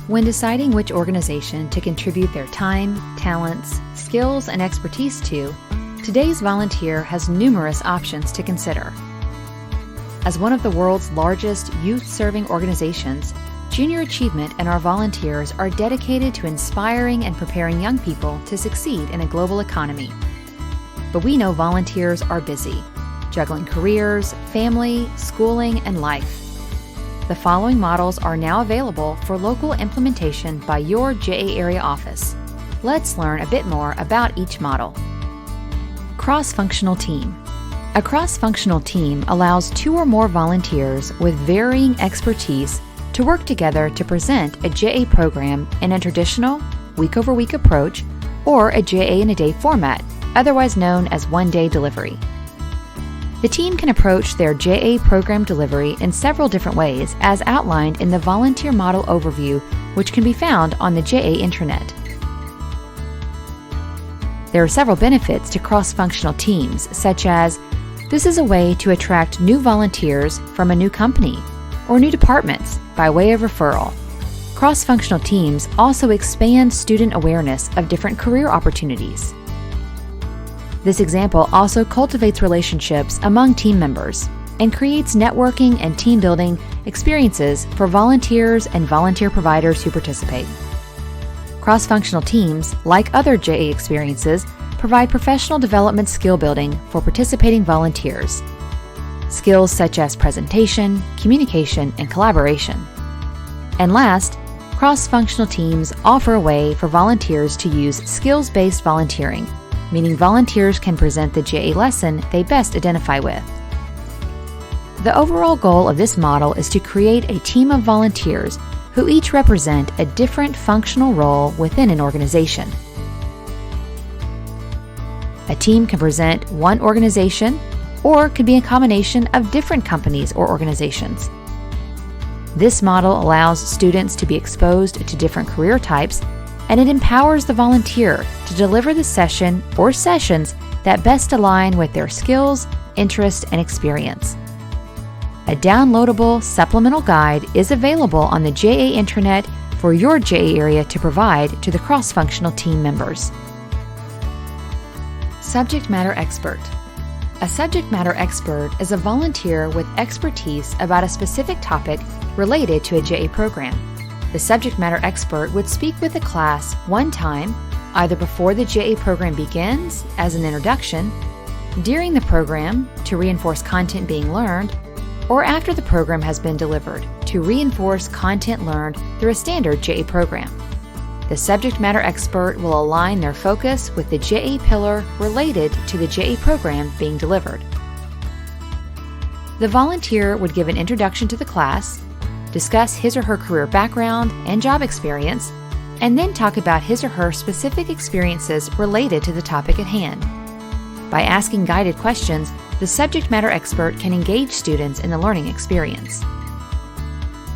When deciding which organization to contribute their time, talents, skills, and expertise to, today's volunteer has numerous options to consider. As one of the world's largest youth-serving organizations, Junior Achievement and our volunteers are dedicated to inspiring and preparing young people to succeed in a global economy. But we know volunteers are busy, juggling careers, family, schooling, and life. The following models are now available for local implementation by your JA area office. Let's learn a bit more about each model. Cross-functional team. A cross-functional team allows 2 or more volunteers with varying expertise to work together to present a JA program in a traditional, week-over-week approach or a JA-in-a-day format, otherwise known as one-day delivery. The team can approach their JA program delivery in several different ways as outlined in the volunteer model overview, which can be found on the JA intranet. There are several benefits to cross-functional teams, such as this is a way to attract new volunteers from a new company or new departments by way of referral. Cross-functional teams also expand student awareness of different career opportunities. This example also cultivates relationships among team members and creates networking and team building experiences for volunteers and volunteer providers who participate. Cross-functional teams, like other JA experiences, provide professional development skill building for participating volunteers. Skills such as presentation, communication, and collaboration. And last, cross-functional teams offer a way for volunteers to use skills-based volunteering, meaning volunteers can present the JA lesson they best identify with. The overall goal of this model is to create a team of volunteers who each represent a different functional role within an organization. A team can present one organization or could be a combination of different companies or organizations. This model allows students to be exposed to different career types, and it empowers the volunteer to deliver the session or sessions that best align with their skills, interest, and experience. A downloadable supplemental guide is available on the JA intranet for your JA area to provide to the cross-functional team members. Subject matter expert. A subject matter expert is a volunteer with expertise about a specific topic related to a JA program. The subject matter expert would speak with the class one time, either before the JA program begins as an introduction, during the program to reinforce content being learned, or after the program has been delivered to reinforce content learned through a standard JA program. The subject matter expert will align their focus with the JA pillar related to the JA program being delivered. The volunteer would give an introduction to the class, discuss his or her career background and job experience, and then talk about his or her specific experiences related to the topic at hand. By asking guided questions, the subject matter expert can engage students in the learning experience.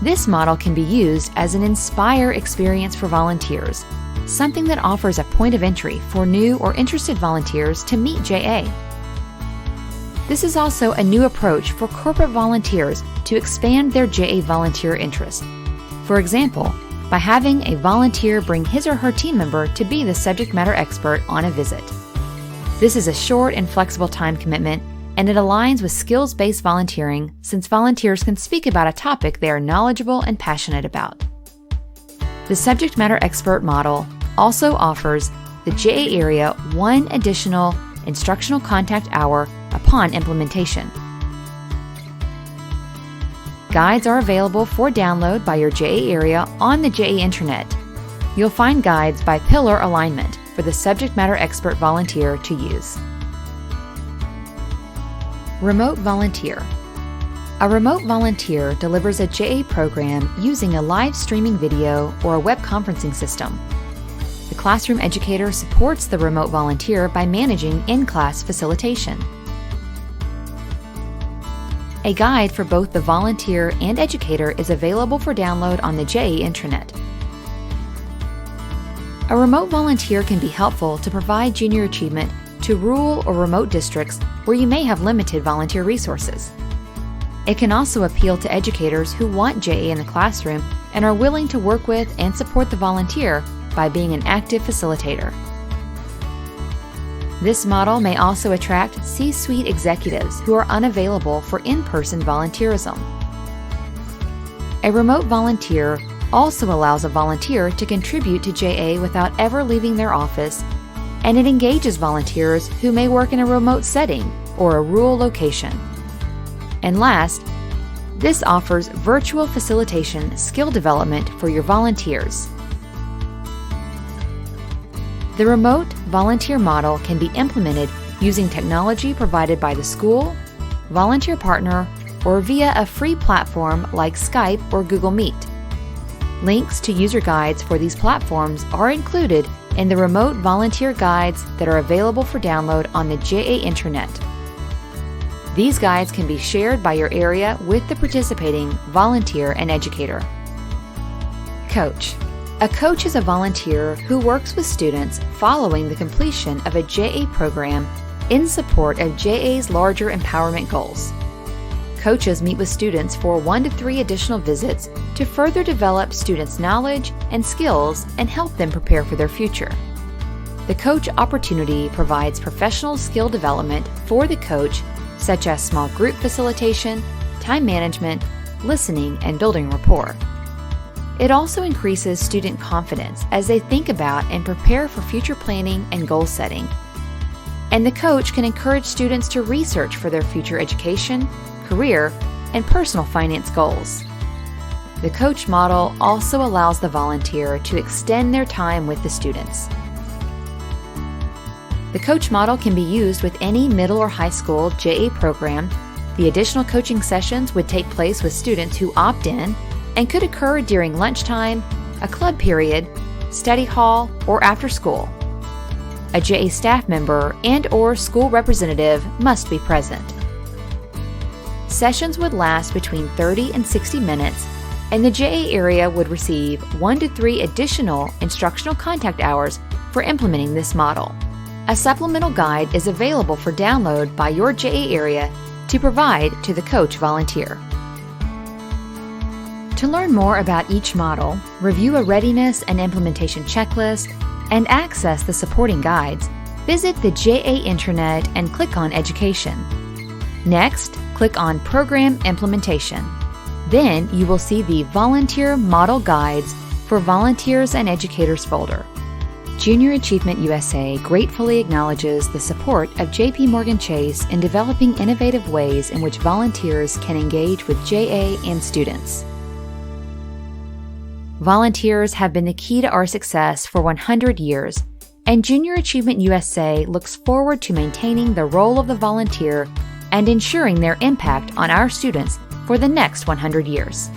This model can be used as an Inspire experience for volunteers, something that offers a point of entry for new or interested volunteers to meet JA. This is also a new approach for corporate volunteers to expand their JA volunteer interest. For example, by having a volunteer bring his or her team member to be the subject matter expert on a visit. This is a short and flexible time commitment, and it aligns with skills-based volunteering since volunteers can speak about a topic they are knowledgeable and passionate about. The subject matter expert model also offers the JA area one additional instructional contact hour upon implementation. Guides are available for download by your JA area on the JA intranet. You'll find guides by pillar alignment for the subject matter expert volunteer to use. Remote volunteer. A remote volunteer delivers a JA program using a live streaming video or a web conferencing system. The classroom educator supports the remote volunteer by managing in-class facilitation. A guide for both the volunteer and educator is available for download on the JA intranet. A remote volunteer can be helpful to provide junior achievement to rural or remote districts where you may have limited volunteer resources. It can also appeal to educators who want JA in the classroom and are willing to work with and support the volunteer by being an active facilitator. This model may also attract C-suite executives who are unavailable for in-person volunteerism. A remote volunteer also allows a volunteer to contribute to JA without ever leaving their office, and it engages volunteers who may work in a remote setting or a rural location. And last, this offers virtual facilitation skill development for your volunteers. The remote volunteer model can be implemented using technology provided by the school, volunteer partner, or via a free platform like Skype or Google Meet. Links to user guides for these platforms are included in the remote volunteer guides that are available for download on the JA Intranet. These guides can be shared by your area with the participating volunteer and educator. Coach. A coach is a volunteer who works with students following the completion of a JA program in support of JA's larger empowerment goals. Coaches meet with students for 1 to 3 additional visits to further develop students' knowledge and skills and help them prepare for their future. The coach opportunity provides professional skill development for the coach, such as small group facilitation, time management, listening, and building rapport. It also increases student confidence as they think about and prepare for future planning and goal setting. And the coach can encourage students to research for their future education, career, and personal finance goals. The coach model also allows the volunteer to extend their time with the students. The coach model can be used with any middle or high school JA program. The additional coaching sessions would take place with students who opt in and could occur during lunchtime, a club period, study hall, or after school. A JA staff member and/or school representative must be present. Sessions would last between 30 and 60 minutes, and the JA area would receive 1 to 3 additional instructional contact hours for implementing this model. A supplemental guide is available for download by your JA area to provide to the coach volunteer. To learn more about each model, review a readiness and implementation checklist, and access the supporting guides, visit the JA Intranet and click on Education. Next, click on Program Implementation. Then you will see the Volunteer Model Guides for Volunteers and Educators folder. Junior Achievement USA gratefully acknowledges the support of JPMorgan Chase in developing innovative ways in which volunteers can engage with JA and students. Volunteers have been the key to our success for 100 years, and Junior Achievement USA looks forward to maintaining the role of the volunteer and ensuring their impact on our students for the next 100 years.